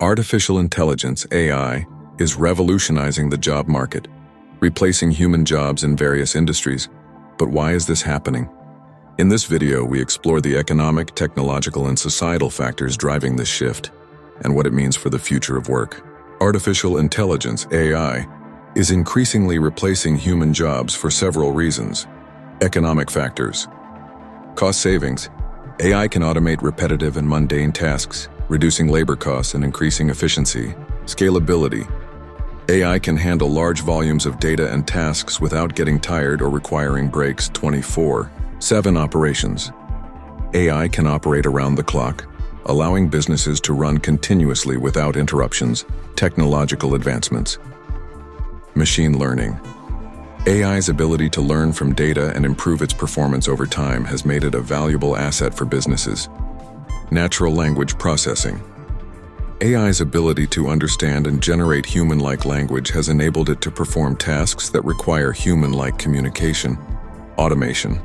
Artificial intelligence, AI, is revolutionizing the job market, replacing human jobs in various industries. But why is this happening? In this video, we explore the economic, technological, and societal factors driving this shift, and what it means for the future of work. Artificial intelligence, AI, is increasingly replacing human jobs for several reasons. Economic factors. Cost savings. AI can automate repetitive and mundane tasks, reducing labor costs and increasing efficiency. Scalability. AI can handle large volumes of data and tasks without getting tired or requiring breaks 24/7 operations. AI can operate around the clock, allowing businesses to run continuously without interruptions. Technological advancements. Machine learning. AI's ability to learn from data and improve its performance over time has made it a valuable asset for businesses. Natural language processing. AI's ability to understand and generate human-like language has enabled it to perform tasks that require human-like communication. Automation.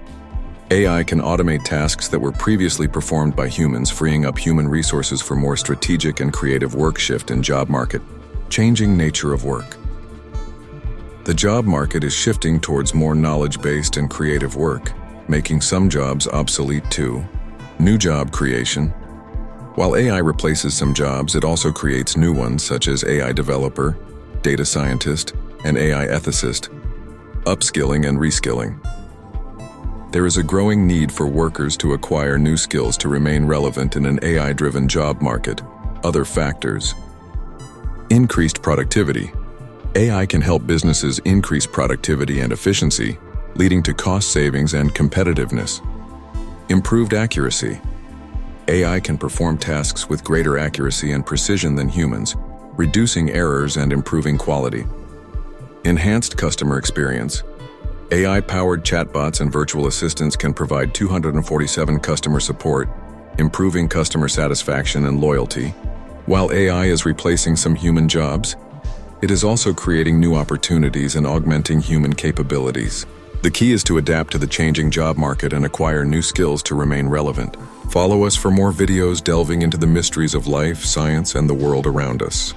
AI can automate tasks that were previously performed by humans, freeing up human resources for more strategic and creative work. Shift in job market. Changing nature of work. The job market is shifting towards more knowledge-based and creative work, making some jobs obsolete too. New job creation. While AI replaces some jobs, it also creates new ones such as AI developer, data scientist, and AI ethicist. Upskilling and reskilling. There is a growing need for workers to acquire new skills to remain relevant in an AI-driven job market. Other factors. Increased productivity. AI can help businesses increase productivity and efficiency, leading to cost savings and competitiveness. Improved accuracy. AI can perform tasks with greater accuracy and precision than humans, reducing errors and improving quality. Enhanced customer experience. AI-powered chatbots and virtual assistants can provide 247 customer support, improving customer satisfaction and loyalty. While AI is replacing some human jobs, it is also creating new opportunities and augmenting human capabilities. The key is to adapt to the changing job market and acquire new skills to remain relevant. Follow us for more videos delving into the mysteries of life, science, and the world around us.